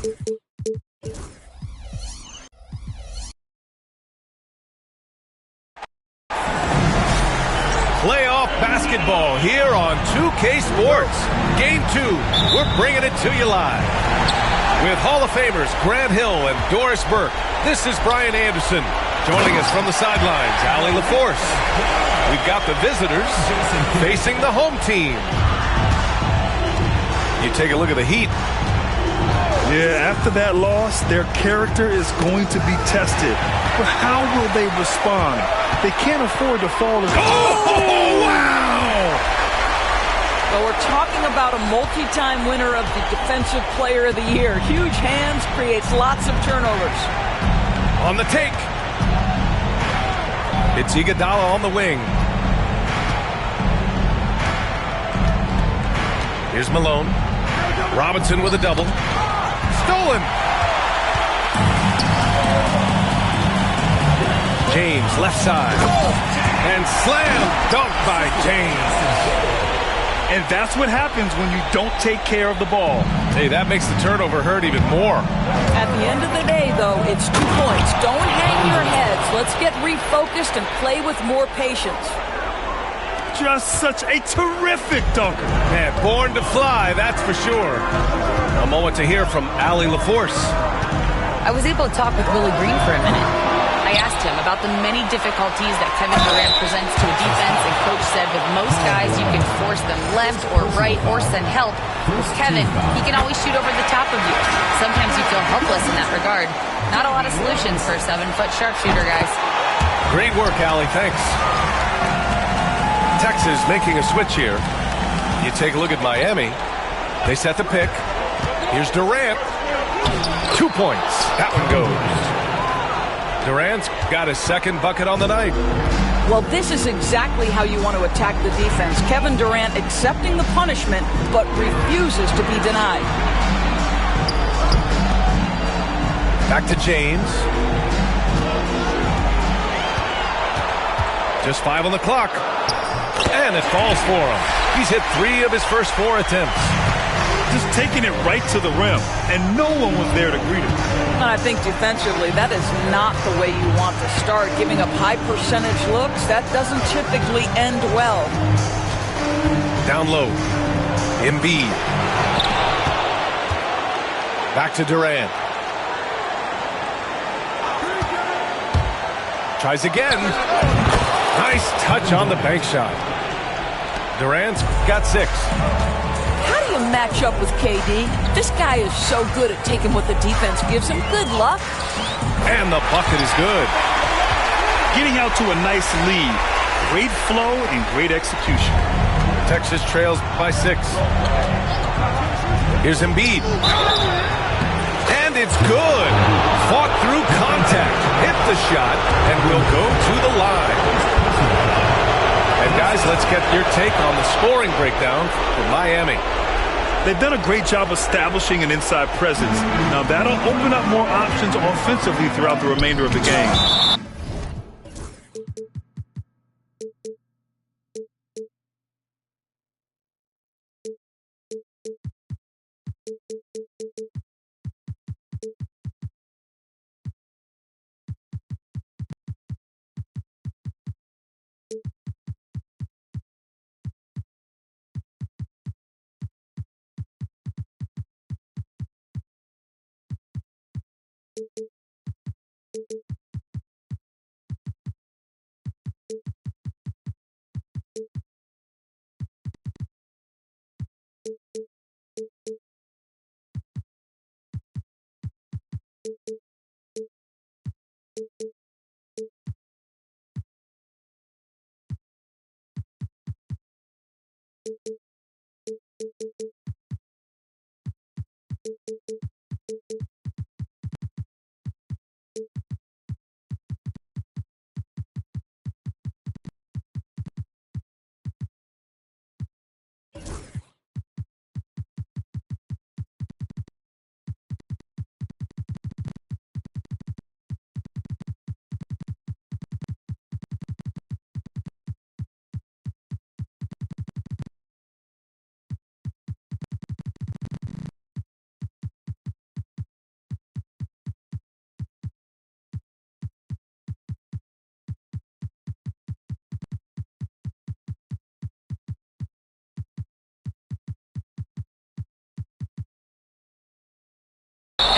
Playoff basketball here on 2K Sports. Game 2, we're bringing it to you live. With Hall of Famers Grant Hill and Doris Burke, this is Brian Anderson. Joining us from the sidelines, Allie LaForce. We've got the visitors facing the home team. You take a look at the Heat. Yeah, after that loss, their character is going to be tested. But how will they respond? They can't afford to fall as... Oh, wow! Well, we're talking about a multi-time winner of the Defensive Player of the Year. Huge hands, creates lots of turnovers. On the take. It's Iguodala on the wing. Here's Malone. Robinson with a double. Stolen. James, left side. And slam dunk by James. And that's what happens when you don't take care of the ball. Hey, that makes the turnover hurt even more. At the end of the day, though, it's 2 points. Don't hang your heads. Let's get refocused and play with more patience. Just such a terrific dunker. Man, born to fly, that's for sure. A moment to hear from Allie LaForce. I was able to talk with Willie Green for a minute. I asked him about the many difficulties that Kevin Durant presents to a defense, and Coach said with most guys you can force them left or right or send help. With Kevin, he can always shoot over the top of you. Sometimes you feel helpless in that regard. Not a lot of solutions for a 7-foot sharpshooter, guys. Great work, Allie, thanks. Texas making a switch here. You take a look at Miami. They set the pick. Here's Durant. 2 points. That one goes. Durant's got his second bucket on the night. Well, this is exactly how you want to attack the defense. Kevin Durant accepting the punishment, but refuses to be denied. Back to James. Just 5 on the clock. And it falls for him. He's hit 3 of his first 4 attempts. Just taking it right to the rim, and no one was there to greet him. I think defensively, that is not the way you want to start. Giving up high percentage looks, that doesn't typically end well. Down low. Embiid. Back to Durant. Tries again. Nice touch on the bank shot. Durant's got 6. How do you match up with KD? This guy is so good at taking what the defense gives him. Good luck. And the bucket is good. Getting out to a nice lead. Great flow and great execution. Texas trails by 6. Here's Embiid. And it's good. Fought through contact. Hit the shot and will go to the line. And guys, let's get your take on the scoring breakdown for Miami. They've done a great job establishing an inside presence. Now that'll open up more options offensively throughout the remainder of the game.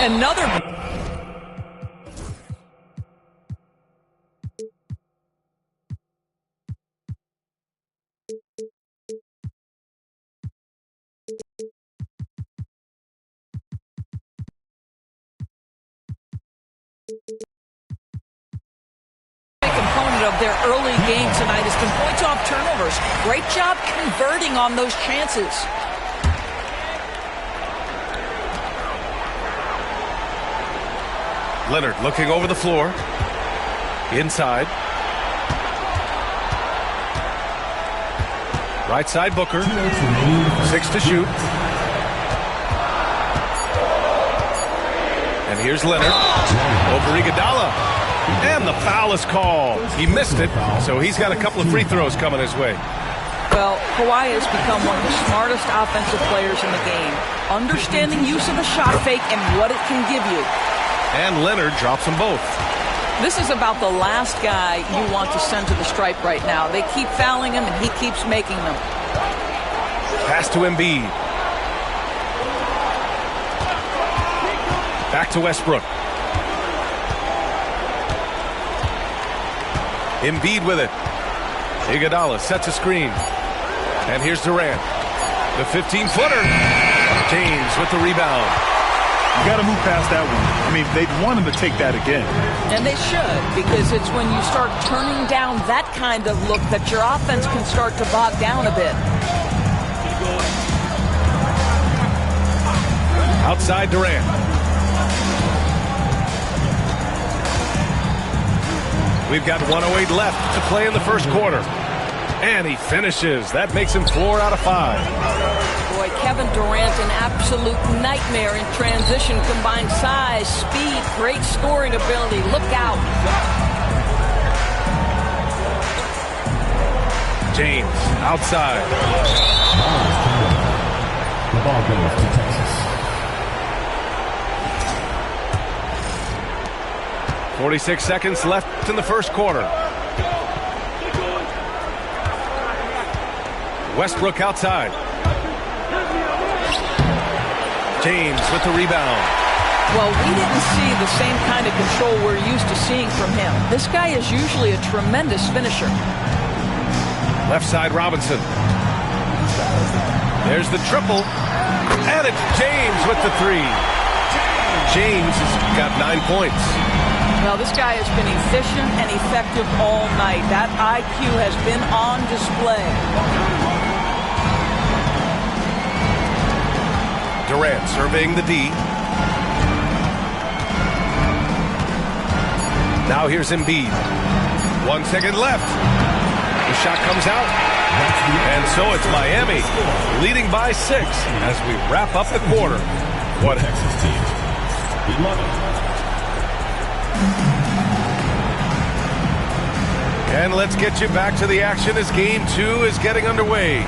Another. Component of their early game tonight has been points off turnovers. Great job converting on those chances. Leonard looking over the floor. Inside. Right side Booker. 6 to shoot. And here's Leonard. Over Iguodala. And the foul is called. He missed it, so he's got a couple of free throws coming his way. Well, Kawhi has become one of the smartest offensive players in the game. Understanding use of the shot fake and what it can give you. And Leonard drops them both. This is about the last guy you want to send to the stripe right now. They keep fouling him, and he keeps making them. Pass to Embiid. Back to Westbrook. Embiid with it. Iguodala sets a screen. And here's Durant. The 15-footer. James with the rebound. You got to move past that one. I mean, they'd want him to take that again. And they should, because it's when you start turning down that kind of look that your offense can start to bog down a bit. Outside Durant. We've got 1:08 left to play in the first quarter. And he finishes. That makes him 4 out of 5. Boy, Kevin Durant, an absolute nightmare in transition. Combined size, speed, great scoring ability. Look out. James outside. The ball goes to Texas. 46 seconds left in the first quarter. Westbrook outside. James with the rebound. Well, we didn't see the same kind of control we're used to seeing from him. This guy is usually a tremendous finisher. Left side Robinson. There's the triple. And it's James with the 3. James has got 9 points. Well, this guy has been efficient and effective all night. That IQ has been on display. Durant surveying the D. Now here's Embiid. 1 second left. The shot comes out. And so it's Miami leading by 6 as we wrap up the quarter. What a Texas team. We love it. And let's get you back to the action as game 2 is getting underway.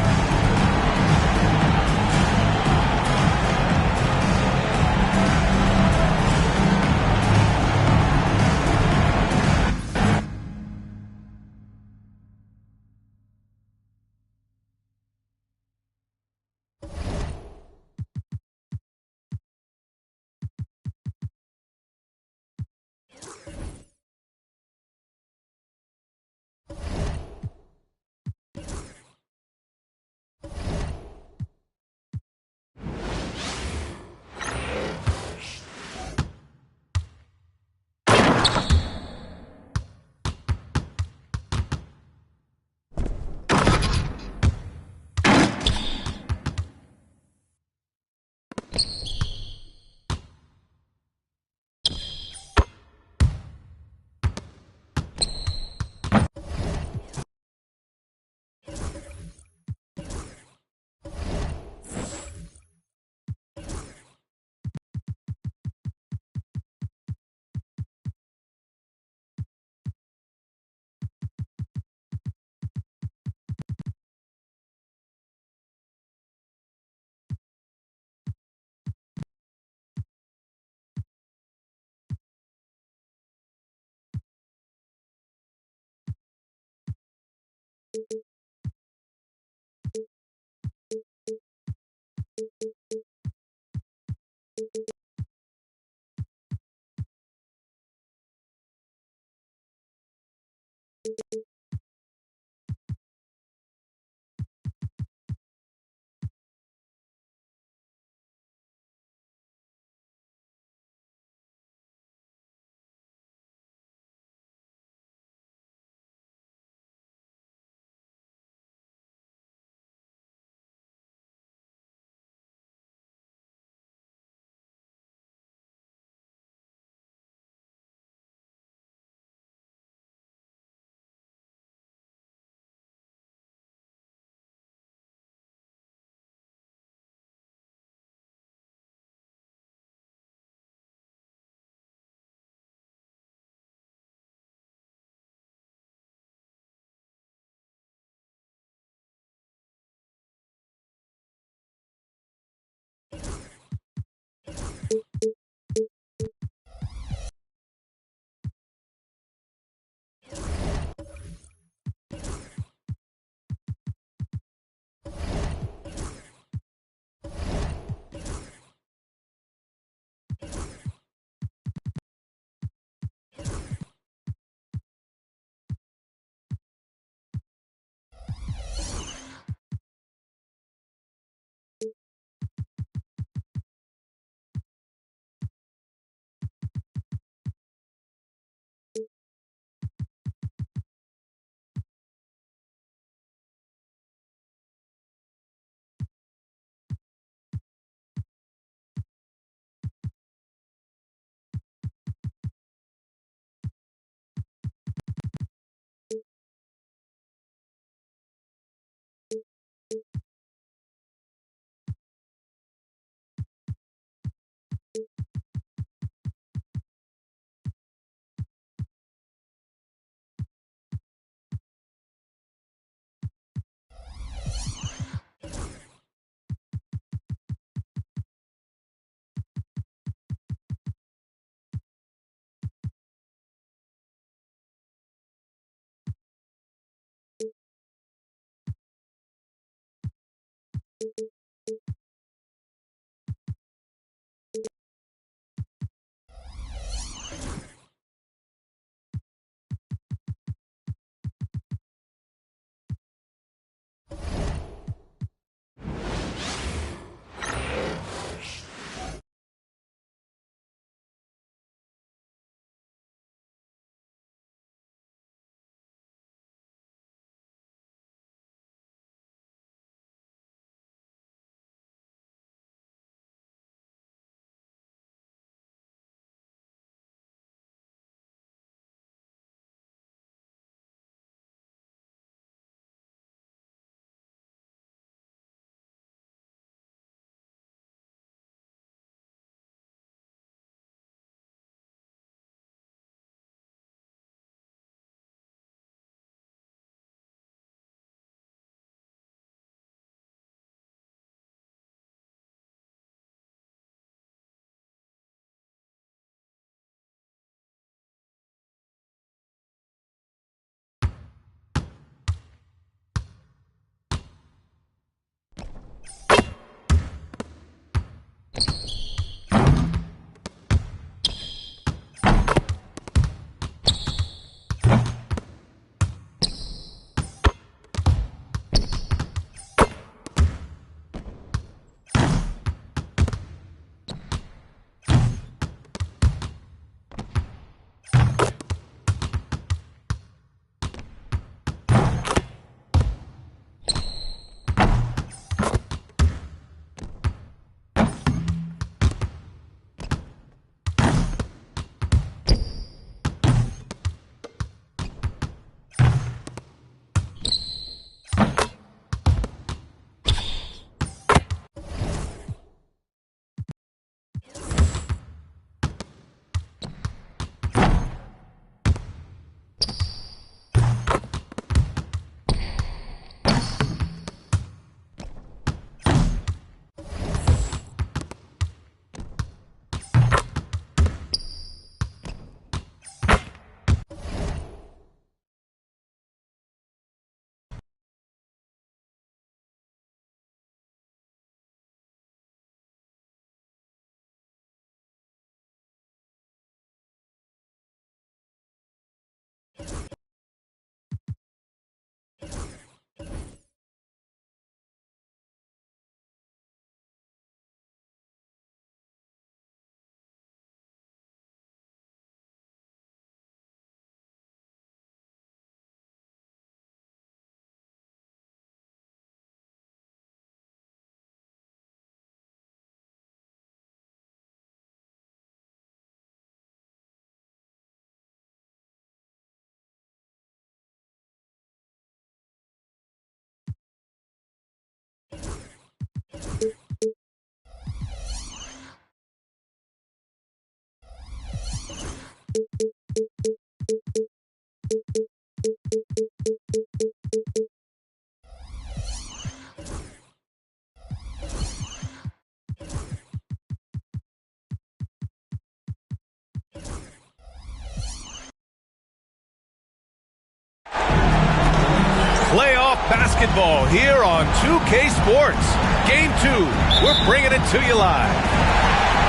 basketball here on 2K Sports. Game 2, we're bringing it to you live.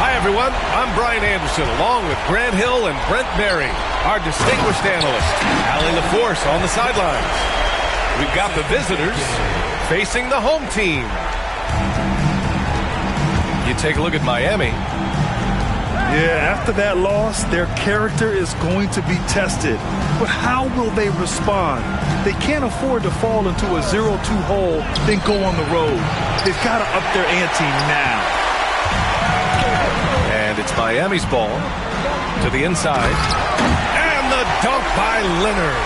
Hi, everyone. I'm Brian Anderson, along with Grant Hill and Brent Berry, our distinguished analyst, Allie LaForce on the sidelines. We've got the visitors facing the home team. You take a look at Miami. Yeah, after that loss, their character is going to be tested. But how will they respond? They can't afford to fall into a 0-2 hole, then go on the road. They've got to up their ante now. And it's Miami's ball to the inside. And the dunk by Leonard.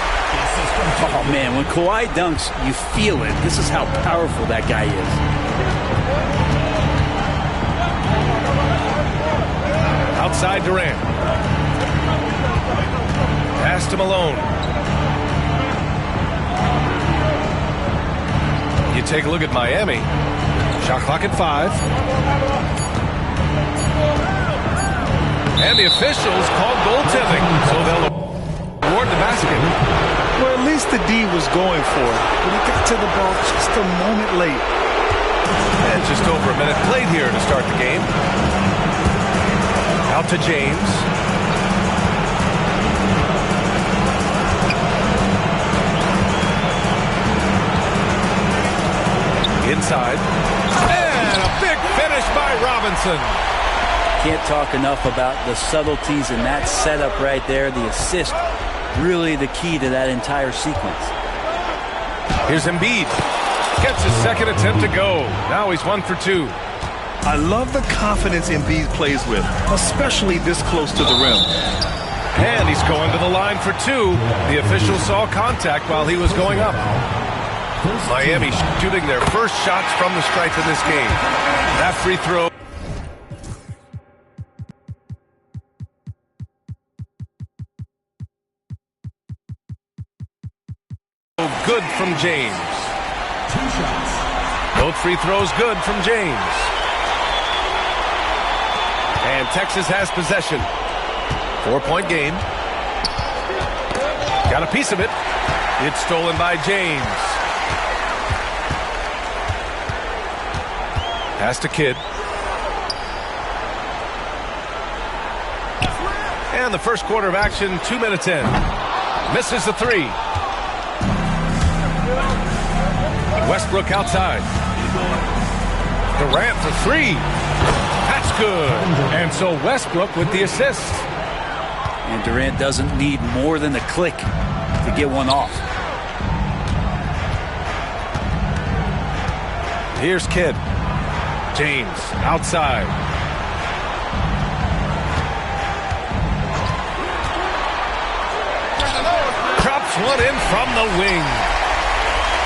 Oh, man, when Kawhi dunks, you feel it. This is how powerful that guy is. Outside Durant. Pass to Malone. You take a look at Miami. Shot clock at 5. And the officials called goaltending, so they'll award the basket. Well, at least the D was going for it, but he got to the ball just a moment late. And just over a minute played here to start the game. Out to James. Inside. And a big finish by Robinson. Can't talk enough about the subtleties in that setup right there. The assist, really the key to that entire sequence. Here's Embiid. Gets his second attempt to go. Now he's 1 for 2. I love the confidence Embiid plays with, especially this close to the rim. And he's going to the line for 2. The official saw contact while he was going up. Miami shooting their first shots from the stripe in this game. That free throw. Good from James. 2 shots. Both free throws good from James. And Texas has possession. 4-point game. Got a piece of it. It's stolen by James. Pass to Kidd. And the first quarter of action, 2 minutes in. Misses the 3. Westbrook outside. Durant for 3. That's good. And so Westbrook with the assist. And Durant doesn't need more than a click to get one off. Here's Kidd. James outside. Drops one in from the wing.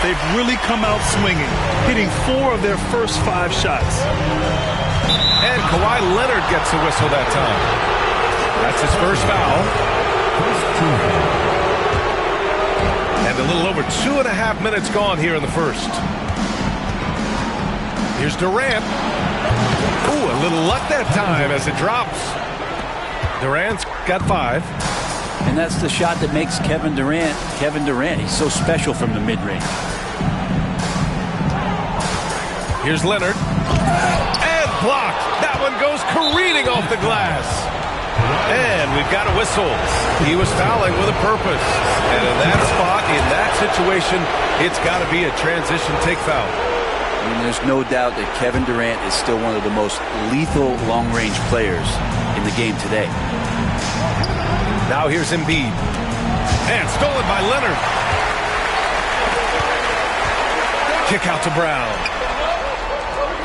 They've really come out swinging, hitting 4 of their first 5 shots. And Kawhi Leonard gets a whistle that time. That's his first foul. And a little over 2.5 minutes gone here in the first. Here's Durant. Ooh, a little luck that time as it drops. Durant's got 5. And that's the shot that makes Kevin Durant. He's so special from the mid-range. Here's Leonard. And blocked. That one goes careening off the glass. And we've got a whistle. He was fouling with a purpose. And in that spot, in that situation, it's got to be a transition take foul. I mean, there's no doubt that Kevin Durant is still one of the most lethal long-range players in the game today. Now here's Embiid. And stolen by Leonard. Kick out to Brown.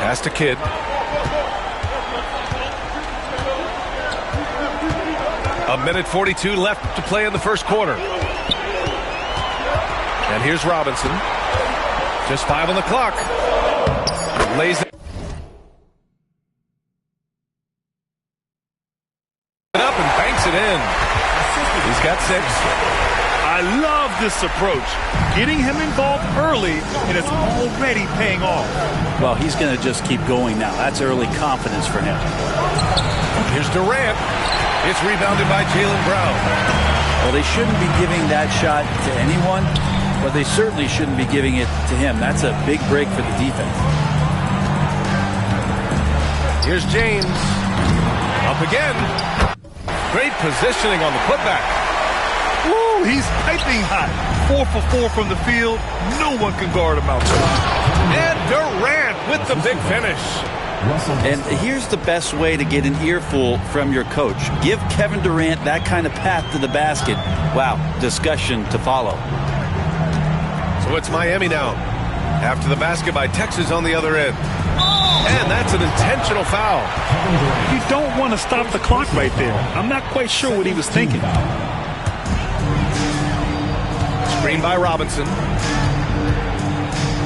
Pass to Kidd. A minute 42 left to play in the first quarter. And here's Robinson. Just 5 on the clock. Lays it up and banks it in. He's got 6. I love this approach. Getting him involved early, and it's already paying off. Well, he's going to just keep going now. That's early confidence for him. Here's Durant. It's rebounded by Jaylen Brown. Well, they shouldn't be giving that shot to anyone, but they certainly shouldn't be giving it to him. That's a big break for the defense. Here's James. Up again. Great positioning on the putback. Woo, he's piping hot. 4 for 4 from the field. No one can guard him out there. And Durant with the big finish. And here's the best way to get an earful from your coach. Give Kevin Durant that kind of path to the basket. Wow, discussion to follow. So it's Miami now. After the basket by Texas on the other end. And that's an intentional foul. You don't want to stop the clock right there. I'm not quite sure what he was thinking. Screen by Robinson.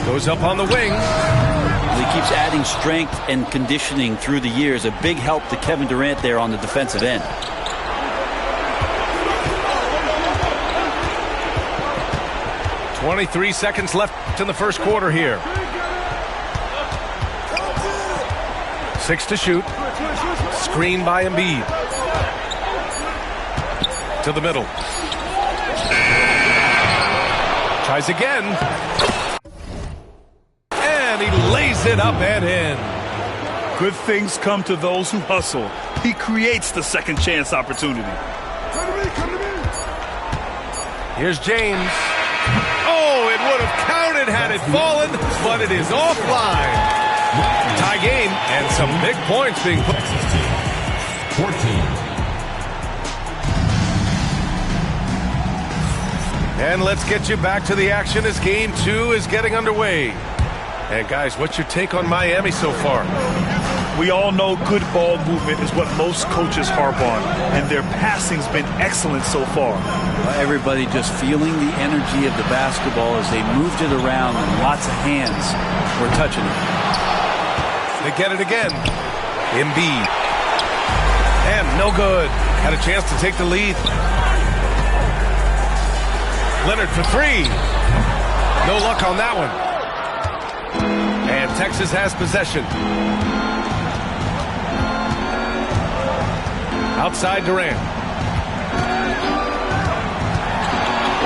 Goes up on the wing. He keeps adding strength and conditioning through the years. A big help to Kevin Durant there on the defensive end. .23 seconds left in the first quarter here. 6 to shoot. Screen by Embiid. To the middle. Tries again. And he lays it up and in. Good things come to those who hustle. He creates the second chance opportunity. Here's James. Oh, it would have counted had it fallen, but it is offline. Tie game and some big points being put. 14. And let's get you back to the action as game 2 is getting underway. And guys, what's your take on Miami so far? We all know good ball movement is what most coaches harp on, and their passing's been excellent so far. Everybody just feeling the energy of the basketball as they moved it around, and lots of hands were touching it. They get it again. Embiid. And no good. Had a chance to take the lead. Leonard for 3. No luck on that one. And Texas has possession. Outside Durant.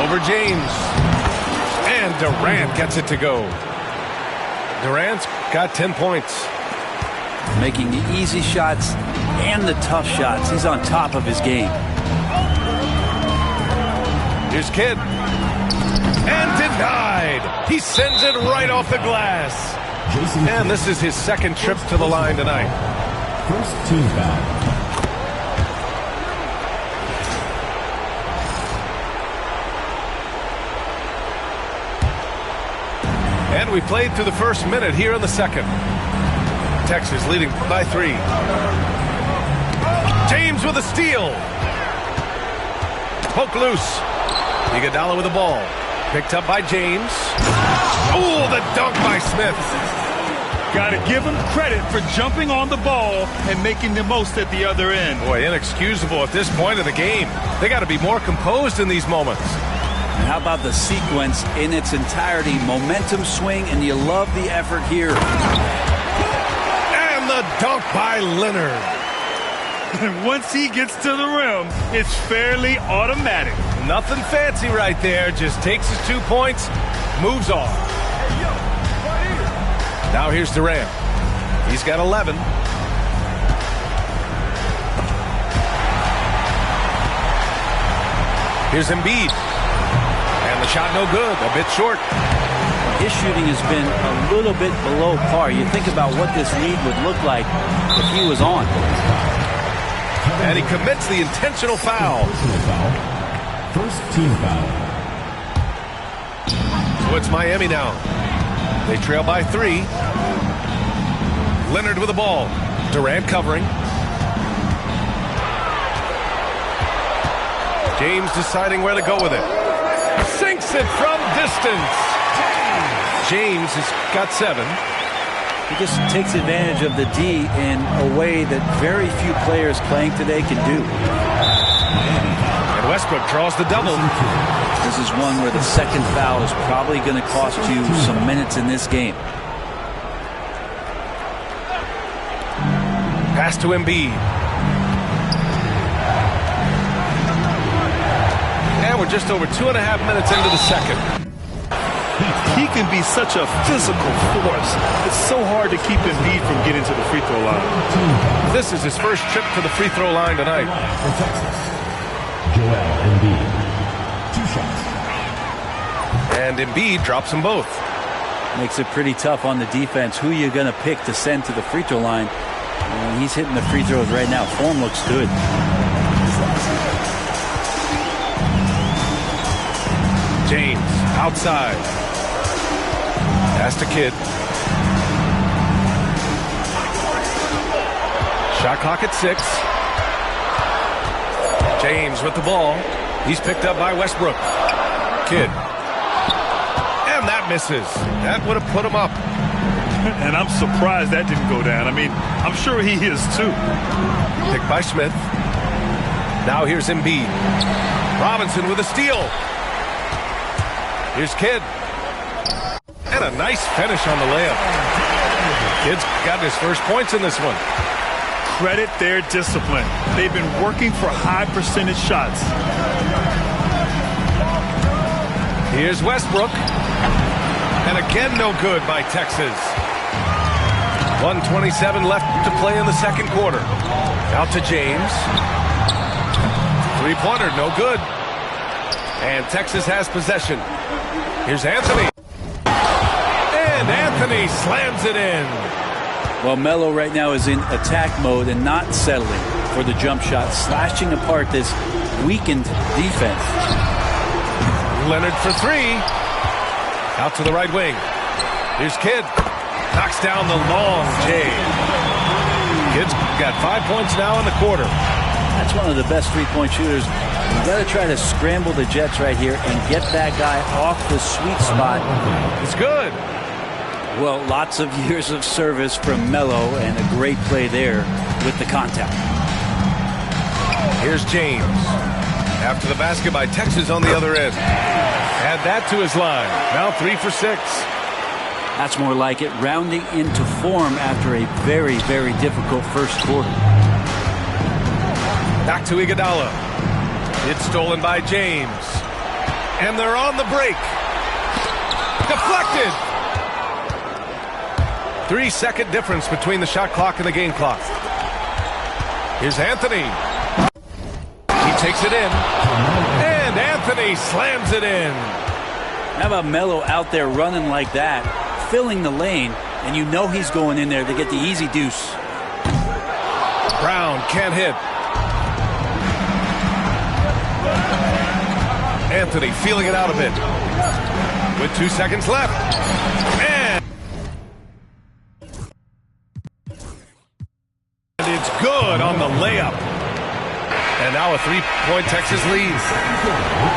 Over James. And Durant gets it to go. Durant's got 10 points. Making the easy shots and the tough shots. He's on top of his game. Here's Kidd. And denied. He sends it right off the glass. And this is his second trip to the line tonight. First team foul. And we played through the first minute here in the second. Texas leading by 3. James with a steal. Poke loose. Iguodala with the ball. Picked up by James. Oh, the dunk by Smith. Got to give him credit for jumping on the ball and making the most at the other end. Boy, inexcusable at this point of the game. They got to be more composed in these moments. And how about the sequence in its entirety? Momentum swing, and you love the effort here. And the dunk by Leonard. And once he gets to the rim, it's fairly automatic. Nothing fancy right there. Just takes his 2 points, moves on. Now here's Durant. He's got 11. Here's Embiid. And the shot no good, a bit short. His shooting has been a little bit below par. You think about what this lead would look like if he was on. And he commits the intentional foul. First team foul. So it's Miami now. They trail by 3. Leonard with the ball. Durant covering. James deciding where to go with it. Sinks it from distance. James has got 7. He just takes advantage of the D in a way that very few players playing today can do. And Westbrook draws the double. This is one where the second foul is probably going to cost you some minutes in this game. Pass to Embiid. And we're just over 2.5 minutes into the second. He can be such a physical force. It's so hard to keep Embiid from getting to the free throw line. This is his first trip to the free throw line tonight. For Texas, Joel Embiid. 2 shots. And Embiid drops them both. Makes it pretty tough on the defense. Who you going to pick to send to the free throw line? And he's hitting the free throws right now. Form looks good. James outside. Pass to Kidd. Shot clock at 6. James with the ball. He's picked up by Westbrook. Kidd. And that misses. That would have put him up. And I'm surprised that didn't go down. I mean, I'm sure he is too. Picked by Smith. Now here's Embiid. Robinson with a steal. Here's Kidd. And a nice finish on the layup. Kidd's got his first points in this one. Credit their discipline. They've been working for high percentage shots. Here's Westbrook. And again, no good by Texas. 1:27 left to play in the second quarter. Out to James. Three-pointer, no good. And Texas has possession. Here's Anthony. And Anthony slams it in. Well, Melo right now is in attack mode and not settling for the jump shot, slashing apart this weakened defense. Leonard for 3. Out to the right wing. Here's Kidd. Knocks down the long J. Kidd's got 5 points now in the quarter. That's one of the best three-point shooters. You got to try to scramble the Jets right here and get that guy off the sweet spot. It's good. Well, lots of years of service from Melo and a great play there with the contact. Here's James. After the basket by Texas on the other end. Add that to his line. Now 3 for 6. That's more like it, rounding into form after a very, very difficult first quarter. Back to Iguodala. It's stolen by James. And they're on the break. Deflected. 3-second difference between the shot clock and the game clock. Here's Anthony. He takes it in. And Anthony slams it in. How about Melo out there running like that, filling the lane, and you know he's going in there to get the easy deuce. Brown can't hit. Anthony feeling it out a bit. With 2 seconds left. And it's good on the layup. And now a 3-point Texas lead.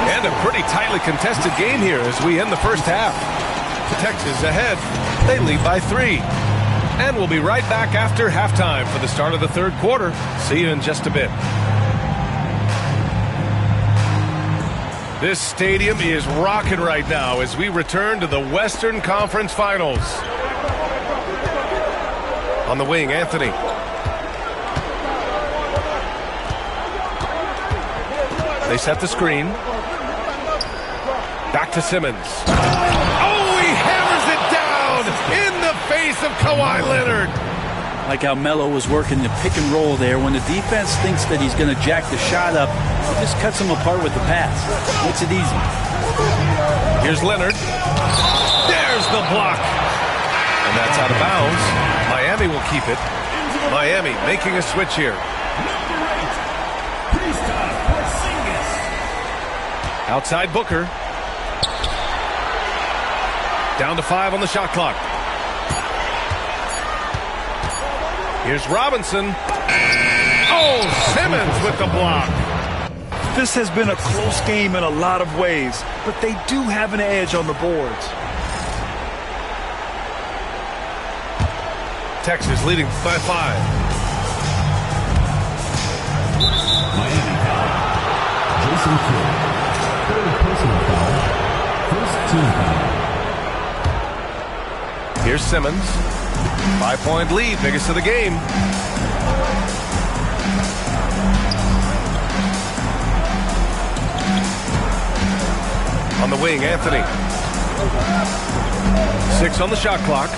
And a pretty tightly contested game here as we end the first half. Texas ahead. They lead by 3. And we'll be right back after halftime for the start of the third quarter. See you in just a bit. This stadium is rocking right now as we return to the Western Conference Finals. On the wing, Anthony. They set the screen. Back to Simmons. Oh, he hammers it down in the face of Kawhi Leonard. Like how Melo was working the pick and roll there. When the defense thinks that he's going to jack the shot up, he just cuts them apart with the pass. Makes it easy. Here's Leonard. There's the block. And that's out of bounds. Miami will keep it. Miami making a switch here. Outside Booker. Down to 5 on the shot clock. Here's Robinson. Oh, Simmons with the block. This has been a close game in a lot of ways, but they do have an edge on the boards. Texas leading by 5. Miami foul. Jason Kidd. Third personal foul. First team foul. Here's Simmons. 5-point lead, biggest of the game. On the wing, Anthony. 6 on the shot clock.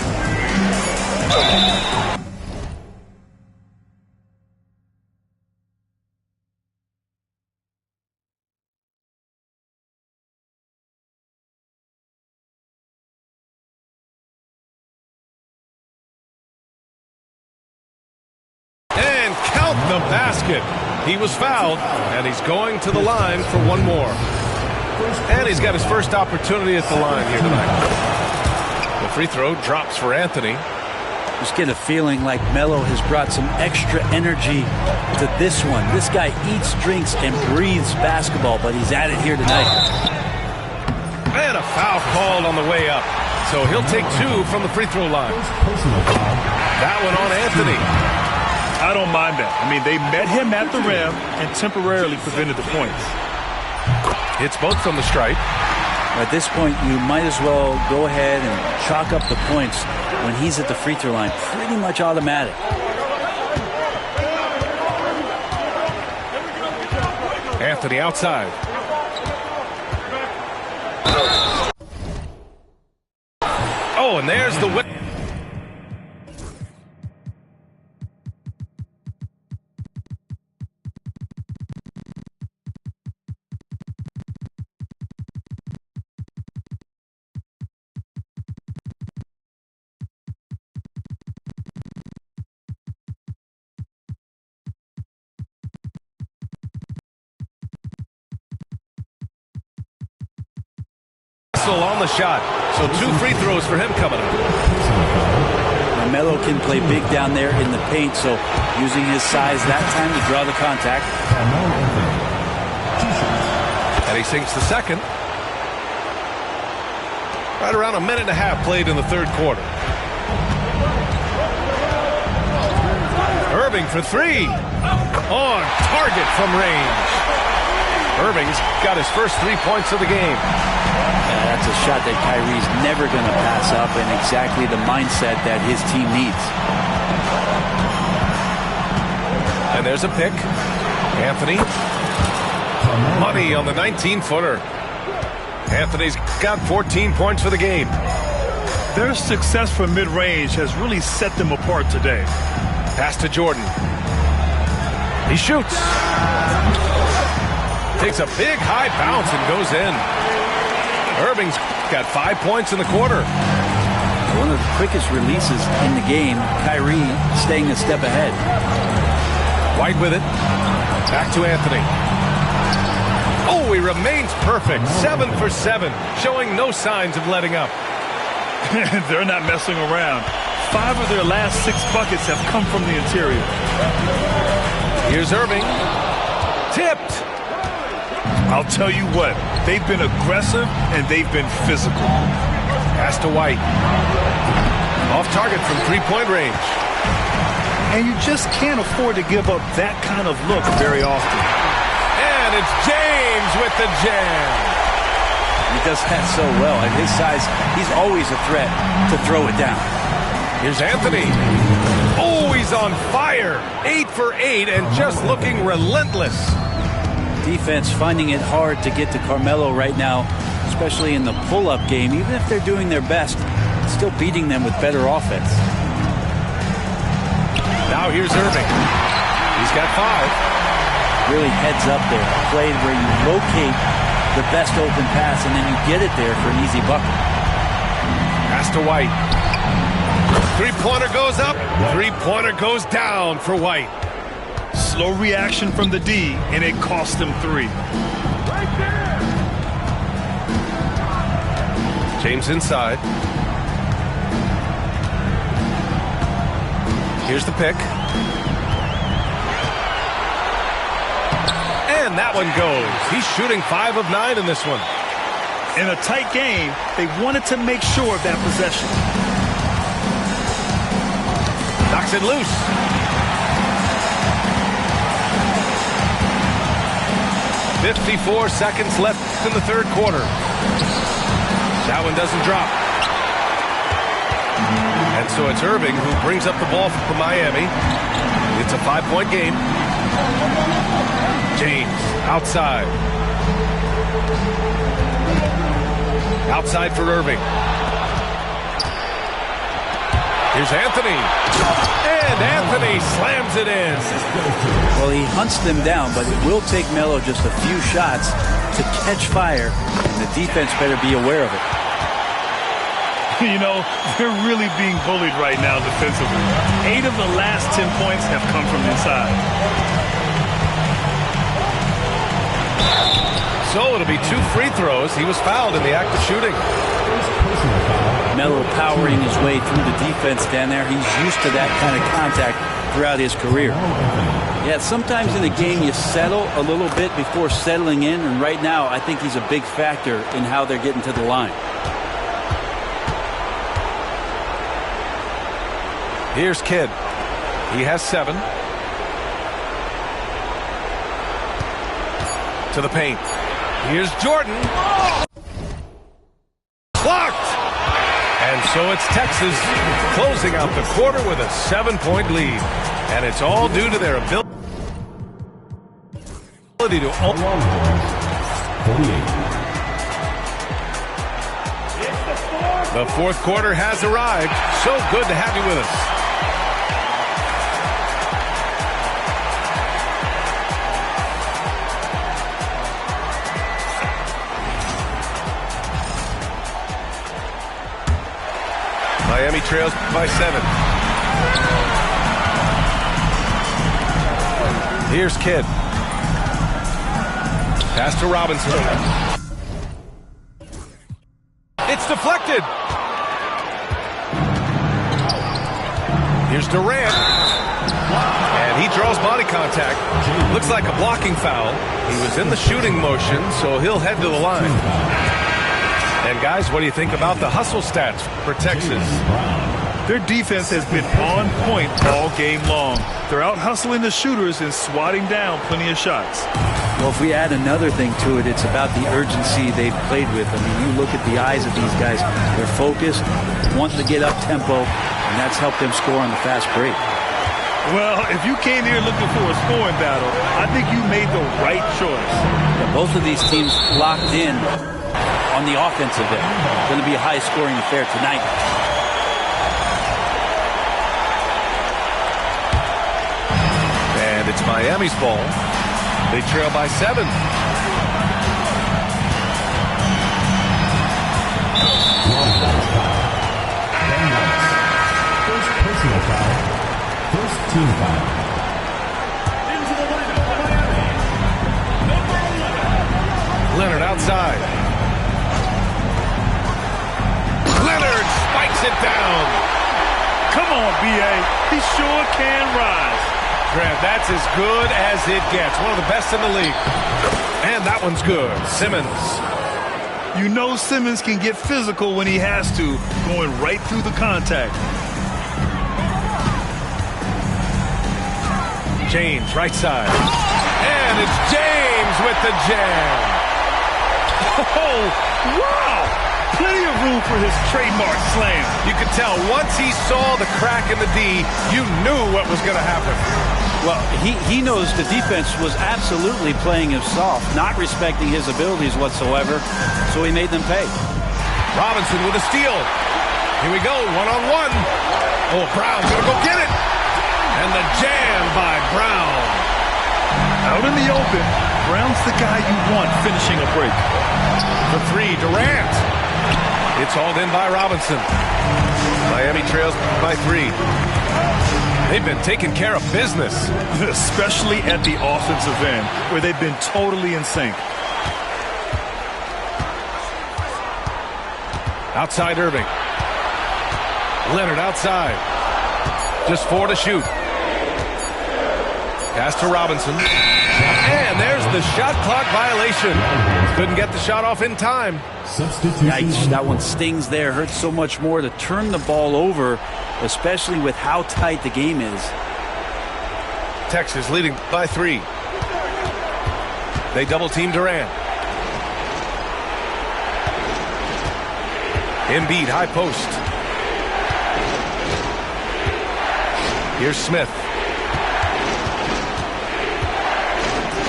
And count the basket. He was fouled, and he's going to the line for one more. And he's got his first opportunity at the line here tonight. The free throw drops for Anthony. Just get a feeling like Melo has brought some extra energy to this one. This guy eats, drinks, and breathes basketball, but he's at it here tonight. And a foul called on the way up. So he'll take 2 from the free throw line. That one on Anthony. I don't mind that. I mean, they met him at the rim and temporarily prevented the points. Hits both from the stripe. At this point, you might as well go ahead and chalk up the points when he's at the free throw line. Pretty much automatic. Anthony outside. Oh, and there's the whip. On the shot. So 2 free throws for him coming up. Melo can play big down there in the paint, so using his size that time to draw the contact. And he sinks the second. Right around a minute and a half played in the third quarter. Irving for 3. On target from range. Irving's got his first 3 points of the game. That's a shot that Kyrie's never going to pass up, and exactly the mindset that his team needs. And there's a pick. Anthony. Money on the 19-footer. Anthony's got 14 points for the game. Their success from mid-range has really set them apart today. Pass to Jordan. He shoots. Takes a big high bounce and goes in. Irving's got 5 points in the quarter. One of the quickest releases in the game. Kyrie staying a step ahead. White with it. Back to Anthony. Oh, he remains perfect. 7 for 7. Showing no signs of letting up. They're not messing around. 5 of their last 6 buckets have come from the interior. Here's Irving. Tipped. I'll tell you what, they've been aggressive and they've been physical. Pass to White. Off target from 3-point range. And you just can't afford to give up that kind of look very often. And it's James with the jam. He does that so well. At his size, he's always a threat to throw it down. Here's Anthony. Oh, he's on fire. 8 for 8 and just looking relentless. Defense finding it hard to get to Carmelo right now, especially in the pull-up game. Even if they're doing their best, still beating them with better offense. Now here's Irving. He's got 5. Really heads up there. A play where you locate the best open pass and then you get it there for an easy bucket. Pass to White. 3-pointer goes up. 3-pointer goes down for White. Slow reaction from the D, and it cost them 3. James inside. Here's the pick. And that one goes. He's shooting 5 of 9 in this one. In a tight game, they wanted to make sure of that possession. Knocks it loose. 54 seconds left in the third quarter. That one doesn't drop. And so it's Irving who brings up the ball for Miami. It's a 5-point game. James outside. Outside for Irving. Here's Anthony. And Anthony slams it in. Well, he hunts them down, but it will take Melo just a few shots to catch fire, and the defense better be aware of it. You know, they're really being bullied right now defensively. 8 of the last 10 points have come from inside. So it'll be 2 free throws. He was fouled in the act of shooting. Melo powering his way through the defense down there. He's used to that kind of contact throughout his career. Yeah, sometimes in a game you settle a little bit before settling in, and right now I think he's a big factor in how they're getting to the line. Here's Kidd. He has 7. To the paint. Here's Jordan. Blocked! And so it's Texas closing out the quarter with a 7-point lead. And it's all due to their ability to... 48. The fourth quarter has arrived. So good to have you with us. Miami trails by 7. Here's Kidd. Pass to Robinson. It's deflected. Here's Durant. And he draws body contact. Looks like a blocking foul. He was in the shooting motion, so he'll head to the line. And guys, what do you think about the hustle stats for Texas? Their defense has been on point all game long. They're out hustling the shooters and swatting down plenty of shots. Well, if we add another thing to it, it's about the urgency they've played with. I mean, you look at the eyes of these guys. They're focused, wanting to get up tempo, and that's helped them score on the fast break. Well, if you came here looking for a scoring battle, I think you made the right choice. Yeah, both of these teams locked in on the offensive end. It's going to be a high-scoring affair tonight. And it's Miami's ball. They trail by 7. First personal foul. First team foul. Into the lineup for Miami. Number 11. Leonard outside. Leonard spikes it down. Come on, B.A. He sure can rise. Grant, that's as good as it gets. One of the best in the league. And that one's good. Simmons. You know Simmons can get physical when he has to, going right through the contact. James, right side. And it's James with the jam. Oh, wow! Plenty of room for his trademark slam. You could tell once he saw the crack in the D, you knew what was going to happen. Well, he knows the defense was absolutely playing him soft, not respecting his abilities whatsoever, so he made them pay. Robinson with a steal. Here we go, one-on-one. Oh, Brown's going to go get it. And the jam by Brown. Out in the open, Brown's the guy you want finishing a break. The 3, Durant. It's hauled in by Robinson. Miami trails by 3. They've been taking care of business. Especially at the offensive end, where they've been totally in sync. Outside Irving. Leonard outside. Just 4 to shoot. Pass to Robinson. And there's the shot clock violation. Couldn't get the shot off in time. Yikes, that one stings there. Hurts so much more to turn the ball over, especially with how tight the game is. Texas leading by 3. They double team Durant. Embiid, high post. Here's Smith.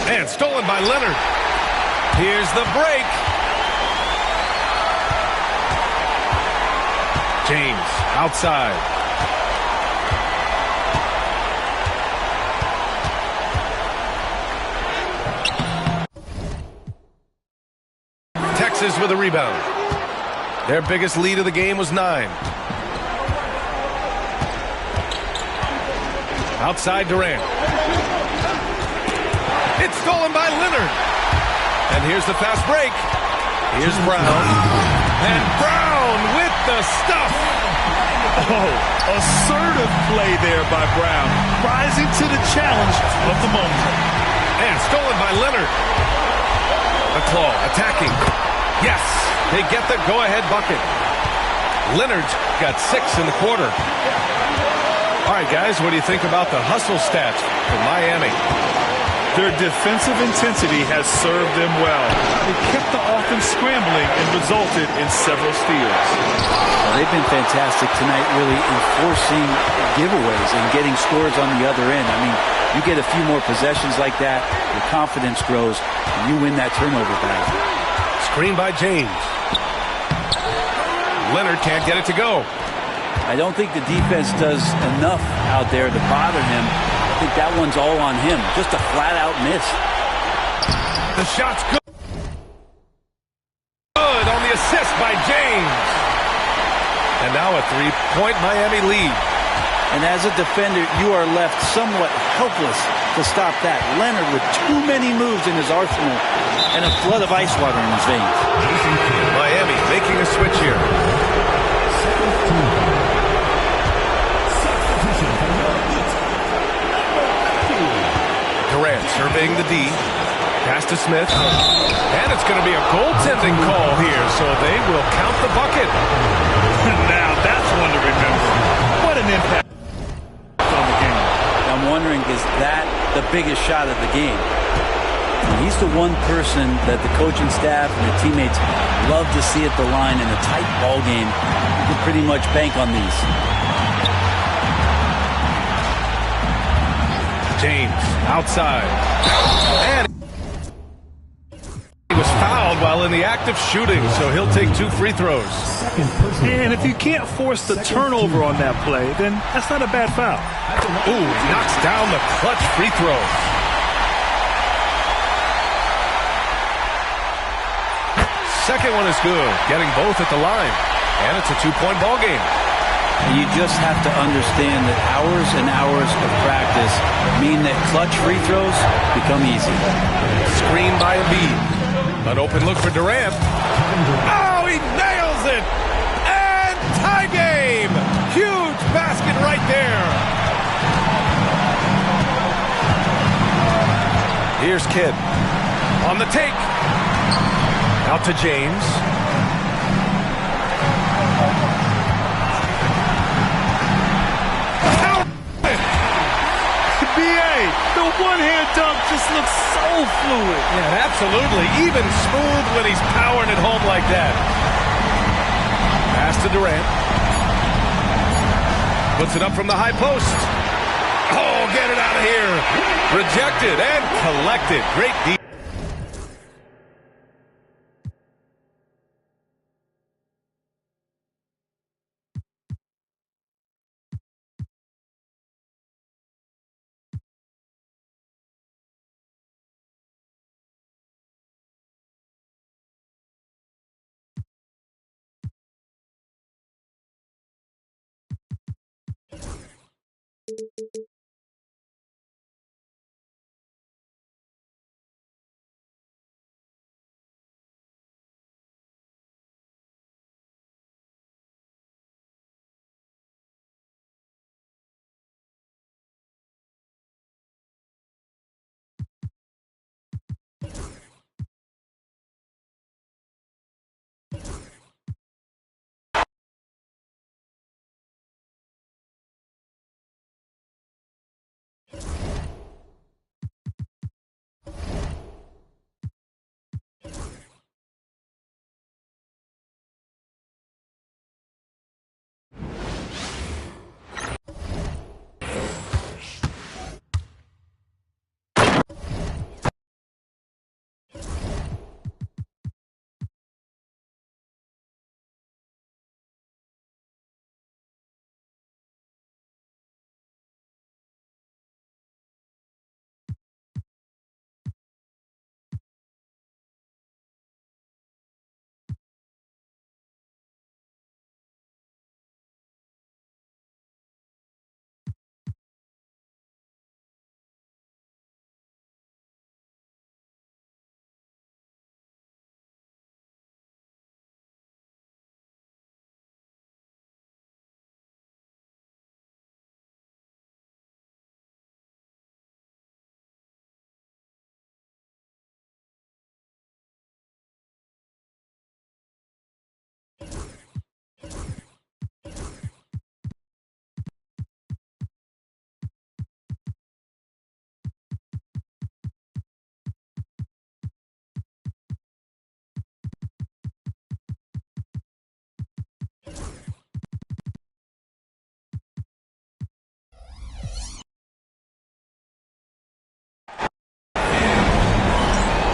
And stolen by Leonard. Here's the break. James outside. Texas with a rebound. Their biggest lead of the game was 9. Outside Durant. It's stolen by Leonard. And here's the fast break. Here's Brown. And Brown with the stuff. Oh, assertive play there by Brown. Rising to the challenge of the moment. And stolen by Leonard. McClaw attacking. Yes, they get the go-ahead bucket. Leonard's got 6 in the quarter. All right, guys, what do you think about the hustle stats for Miami? Their defensive intensity has served them well. They kept the offense scrambling and resulted in several steals. Well, they've been fantastic tonight, really enforcing giveaways and getting scores on the other end. I mean, you get a few more possessions like that, your confidence grows, and you win that turnover battle. Screen by James. Leonard can't get it to go. I don't think the defense does enough out there to bother him. I think that one's all on him. Just a flat-out miss. The shot's good. Good on the assist by James. And now a 3-point Miami lead. And as a defender, you are left somewhat helpless to stop that. Leonard with too many moves in his arsenal and a flood of ice water in his veins. Miami making a switch here. Durant surveying the D. Pass to Smith. And it's going to be a goaltending call here, so they will count the bucket. Now that's one to remember. What an impact on the game. I'm wondering, is that the biggest shot of the game? He's the one person that the coaching staff and the teammates love to see at the line in a tight ball game. You can pretty much bank on these. James outside. And he was fouled while in the act of shooting, so he'll take 2 free throws. And if you can't force the turnover on that play, then that's not a bad foul. Ooh, knocks down the clutch free throw. Second one is good, getting both at the line. And it's a 2-point ball game. You just have to understand that hours and hours of practice mean that clutch free throws become easy. Screen by Embiid. An open look for Durant. Oh, he nails it! And tie game! Huge basket right there. Here's Kidd. On the take. Out to James. The one-hand dunk just looks so fluid. Yeah, absolutely. Even smooth when he's powering it home like that. Pass to Durant. Puts it up from the high post. Oh, get it out of here. Rejected and collected. Great defense.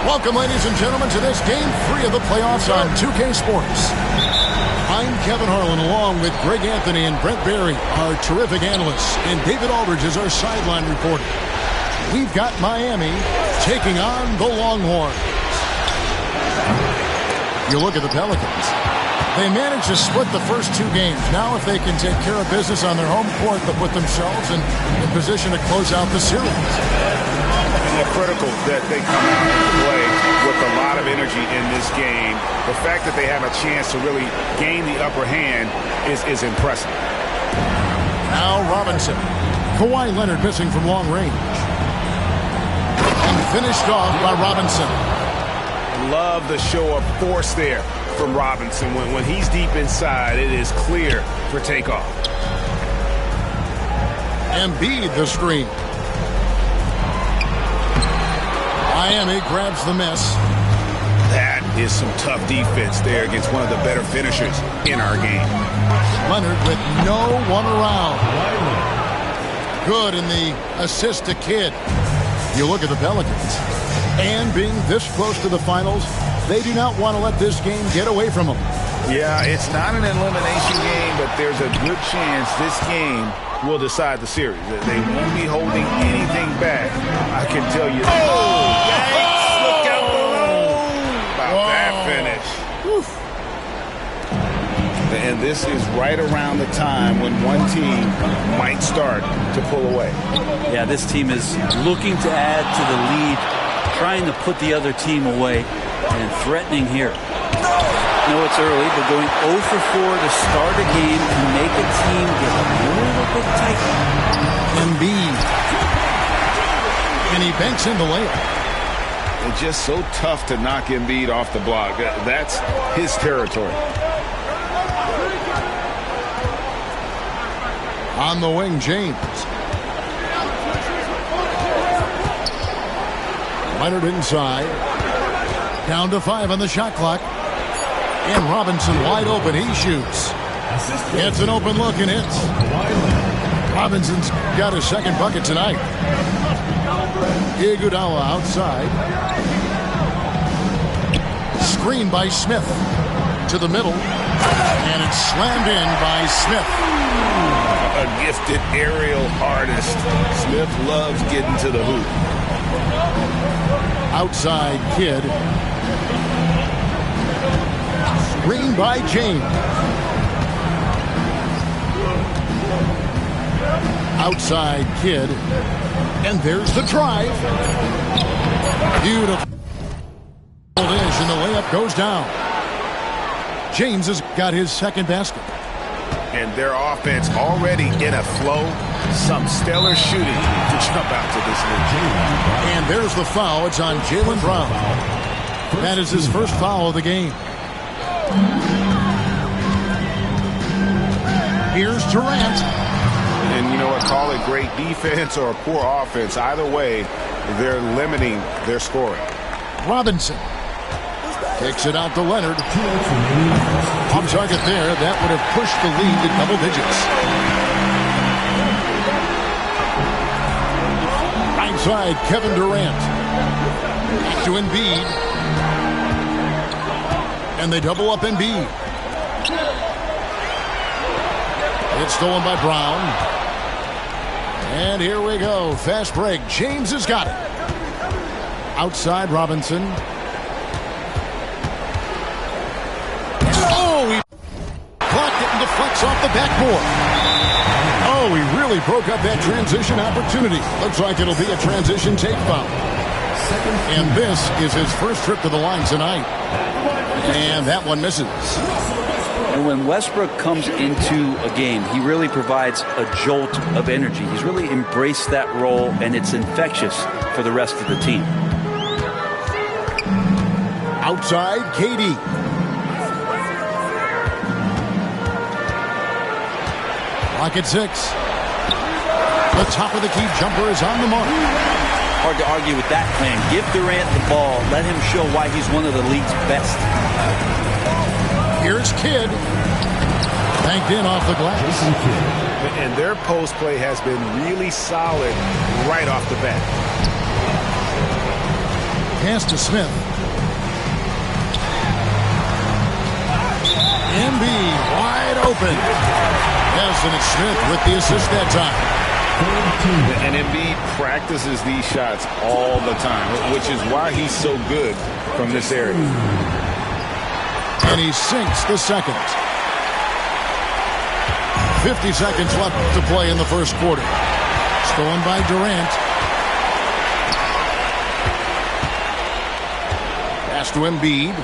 Welcome, ladies and gentlemen, to this Game 3 of the playoffs on 2K Sports. I'm Kevin Harlan, along with Greg Anthony and Brent Barry, our terrific analysts, and David Aldridge is our sideline reporter. We've got Miami taking on the Longhorns. You look at the Pelicans. They managed to split the first 2 games. Now, if they can take care of business on their home court, they'll put themselves in position to close out the series. It's critical that they come out and play with a lot of energy in this game. The fact that they have a chance to really gain the upper hand is impressive. Now Robinson. Kawhi Leonard missing from long range. And finished off by Robinson. Love the show of force there from Robinson. When he's deep inside, it is clear for takeoff. Embiid the screen. Miami grabs the miss. That is some tough defense there against one of the better finishers in our game. Leonard with no one around. Good in the assist to Kidd. You look at the Pelicans. And being this close to the finals, they do not want to let this game get away from them. Yeah, it's not an elimination game, but there's a good chance this game will decide the series. They won't be holding anything back. I can tell you. Oh, yikes! Look out below! About that finish. Whew. And this is right around the time when one team might start to pull away. Yeah, this team is looking to add to the lead, trying to put the other team away, and threatening here. I know it's early, but going 0 for 4 to start a game can make a team get a little bit tight. Embiid. And he banks in the layup. It's just so tough to knock Embiid off the block. That's his territory. On the wing, James. Leonard inside. Down to 5 on the shot clock. And Robinson wide open. He shoots. Gets an open look and hits. Robinson's got his second bucket tonight. Iguodala outside. Screen by Smith. To the middle. And it's slammed in by Smith. A gifted aerial artist. Smith loves getting to the hoop. Outside Kidd. Screen by James. Outside Kidd. And there's the drive. Beautiful dish, and the layup goes down. James has got his second basket. And their offense already in a flow. Some stellar shooting to jump out to this lead. And there's the foul. It's on Jaylen Brown. That is his first foul of the game. Here's Durant. And you know what? Call it great defense or poor offense. Either way, they're limiting their scoring. Robinson takes it out to Leonard. On target there. That would have pushed the lead to double digits. Right side, Kevin Durant. To Embiid. And they double up Embiid. It's stolen by Brown. And here we go. Fast break. James has got it. Outside Robinson. Oh, he blocked it and deflects off the backboard. Oh, he really broke up that transition opportunity. Looks like it'll be a transition take foul. And this is his first trip to the line tonight. And that one misses. And when Westbrook comes into a game, he really provides a jolt of energy. He's really embraced that role, and it's infectious for the rest of the team. Outside, KD. Clock at 6. The top of the key jumper is on the mark. Hard to argue with that plan. Give Durant the ball. Let him show why he's one of the league's best. Here's Kidd. Banked in off the glass. And their post play has been really solid right off the bat. Pass to Smith. Embiid wide open. Yes, and it's Smith with the assist that time. And Embiid practices these shots all the time, which is why he's so good from this area. And he sinks the second. 50 seconds left to play in the first quarter. Stolen by Durant. Pass to Embiid.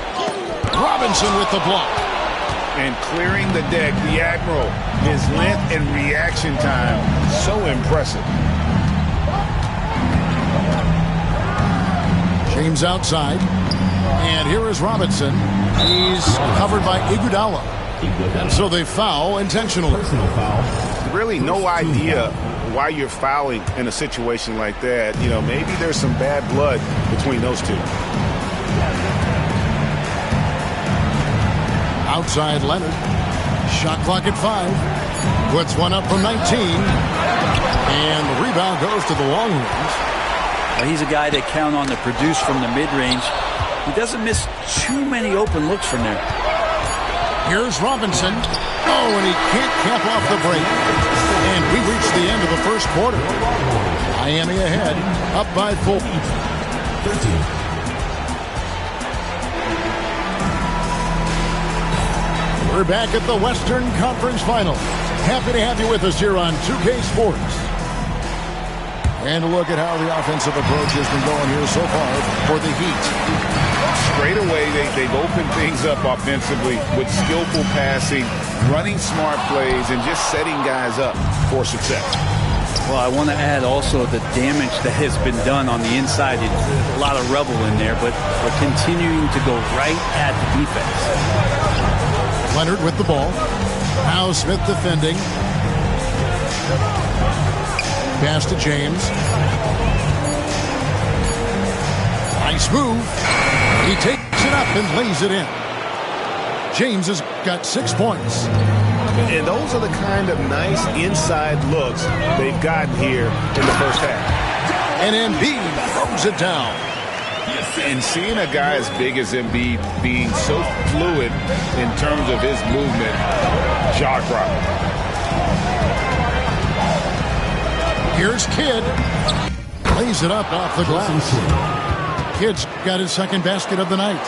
Robinson with the block. And clearing the deck, the Admiral. His length and reaction time, so impressive. James outside. And here is Robinson. He's covered by Iguodala. And so they foul intentionally. Really no idea why you're fouling in a situation like that. You know, maybe there's some bad blood between those two. Outside Leonard. Shot clock at 5. Puts one up from 19. And the rebound goes to the long range. Well, he's a guy that count on to produce from the mid-range. He doesn't miss too many open looks from there. Here's Robinson. Oh, and he can't cap off the break. And we reach the end of the first quarter. Miami ahead, up by 4. 13. We're back at the Western Conference Final. Happy to have you with us here on 2K Sports. And a look at how the offensive approach has been going here so far for the Heat. Straight away, they've opened things up offensively with skillful passing, running smart plays, and just setting guys up for success. Well, I want to add also the damage that has been done on the inside. A lot of rubble in there, but we're continuing to go right at the defense. Leonard with the ball. Now Smith defending. Pass to James. Nice move. He takes it up and lays it in. James has got 6 points. And those are the kind of nice inside looks they've gotten here in the first half. And Embiid throws it down. And seeing a guy as big as Embiid being so fluid in terms of his movement, jaw-dropping. Here's Kidd. Lays it up off the glass. Kidd's got his second basket of the night.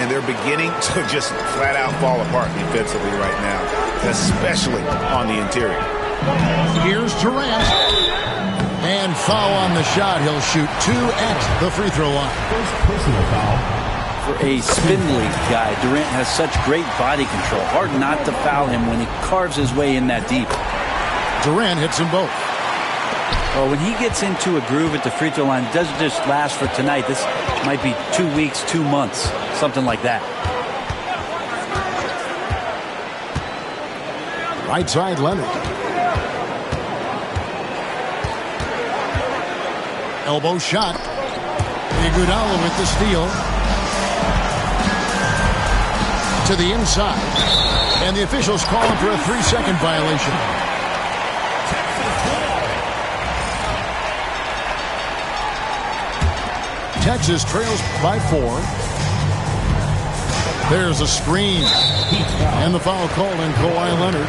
And they're beginning to just flat-out fall apart defensively right now, especially on the interior. Here's Durant. And foul on the shot. He'll shoot 2 at the free throw line. First personal foul. For a spindly guy, Durant has such great body control. Hard not to foul him when he carves his way in that deep. Durant hits them both. Well, when he gets into a groove at the free throw line, it doesn't just last for tonight. This might be 2 weeks, 2 months, something like that. Right side, Leonard. Elbow shot. Iguodala with the steal. To the inside. And the officials call him for a 3-second violation. Texas trails by 4. There's a screen. And the foul called on Kawhi Leonard.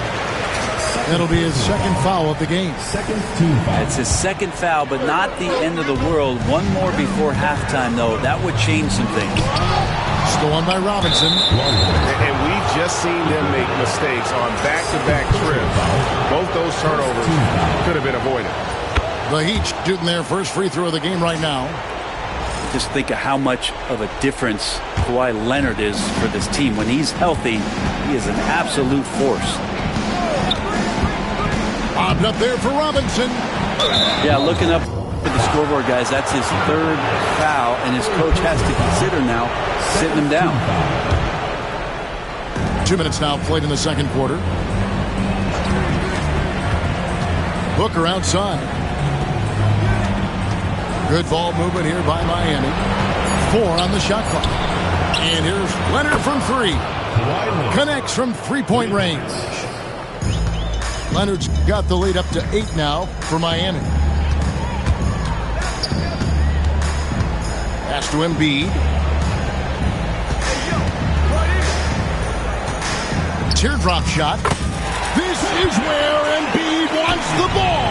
That'll be his second foul of the game. Second team foul. It's his second foul, but not the end of the world. One more before halftime, though. That would change some things. Stolen by Robinson. And we've just seen them make mistakes on back-to-back trips. Both those turnovers could have been avoided. The Heat shooting their first free throw of the game right now. Just think of how much of a difference Kawhi Leonard is for this team. When he's healthy, he is an absolute force. Bobbed up there for Robinson. Yeah, looking up at the scoreboard, guys, that's his third foul, and his coach has to consider now sitting him down. 2 minutes now played in the second quarter. Booker outside. Good ball movement here by Miami. 4 on the shot clock. And here's Leonard from 3. Connects from 3-point range. Leonard's got the lead up to 8 now for Miami. Pass to Embiid. Teardrop shot. This is where Embiid wants the ball.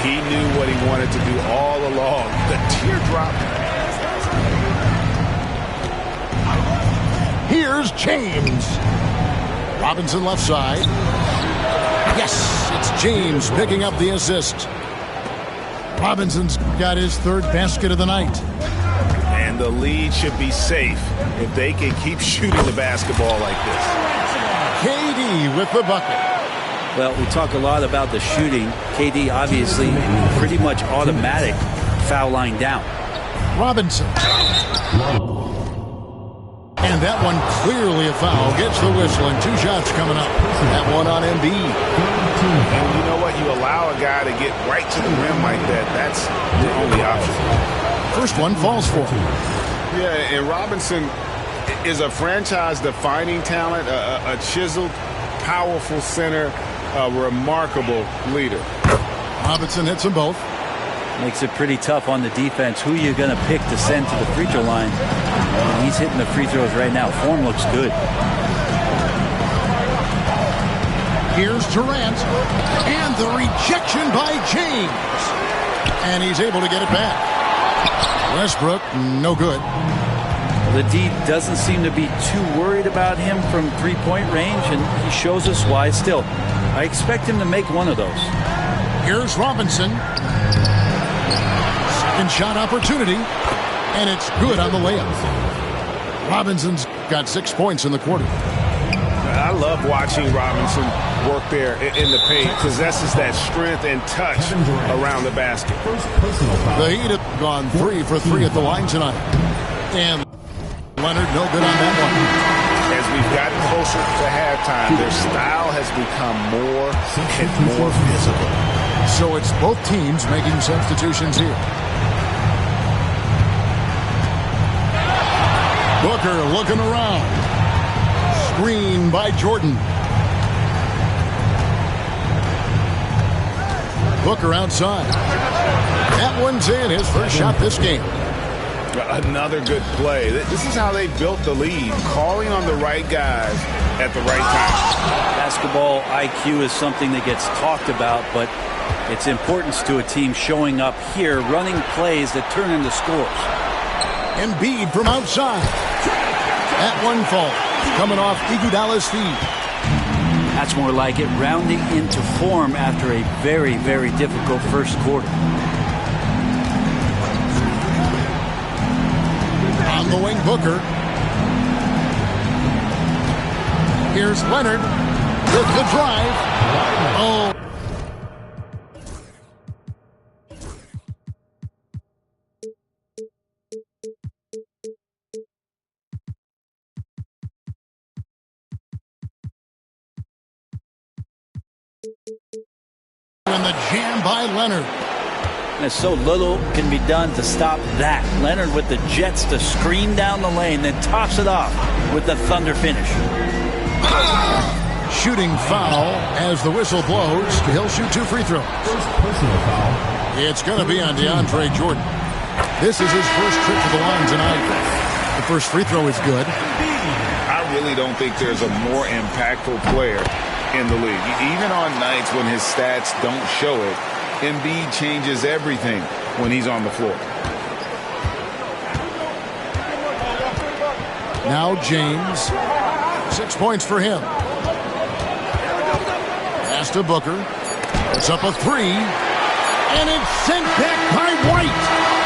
He knew what he wanted to do all along. The teardrop. Here's James. Robinson left side. Yes, it's James picking up the assist. Robinson's got his third basket of the night. And the lead should be safe if they can keep shooting the basketball like this. KD with the bucket. Well, we talk a lot about the shooting. KD obviously pretty much automatic foul line down. Robinson. And that one clearly a foul. Gets the whistle and 2 shots coming up. That one on Embiid. And you know what? You allow a guy to get right to the rim like that. That's the only option. First one falls for him. Yeah, and Robinson is a franchise-defining talent, a chiseled, powerful center, a remarkable leader. Robinson hits them both. Makes it pretty tough on the defense. Who you going to pick to send to the free throw line? And he's hitting the free throws right now. Form looks good. Here's Durant. And the rejection by James. And he's able to get it back. Westbrook, no good. The D doesn't seem to be too worried about him from three-point range, and he shows us why still. I expect him to make one of those. Here's Robinson. Second shot opportunity. And it's good on the layup. Robinson's got 6 points in the quarter. I love watching Robinson work there in the paint. Possesses that strength and touch around the basket. The Heat have gone 3 for 3 at the line tonight. And Leonard, no good on that one. As we've gotten closer to halftime, their style has become more and more visible. So it's both teams making substitutions here. Booker looking around. Screen by Jordan. Booker outside. That one's in. His first shot this game. Another good play. This is how they built the lead, calling on the right guys at the right time. Basketball IQ is something that gets talked about, but its importance to a team showing up here, running plays that turn into scores. Embiid from outside. That one falls. Coming off Iguodala's feet. That's more like it, rounding into form after a very, very difficult first quarter. On the wing, Booker. Here's Leonard with the drive. Oh. And the jam by Leonard. And so little can be done to stop that. Leonard with the jets to screen down the lane, then tops it off with the thunder finish. Shooting foul as the whistle blows. He'll shoot 2 free throws. Personal foul. It's going to be on DeAndre Jordan. This is his first trip to the line tonight. The first free throw is good. I really don't think there's a more impactful player in the league. Even on nights when his stats don't show it, Embiid changes everything when he's on the floor. Now James. 6 points for him. Pass to Booker. It's up a 3. And it's sent back by White.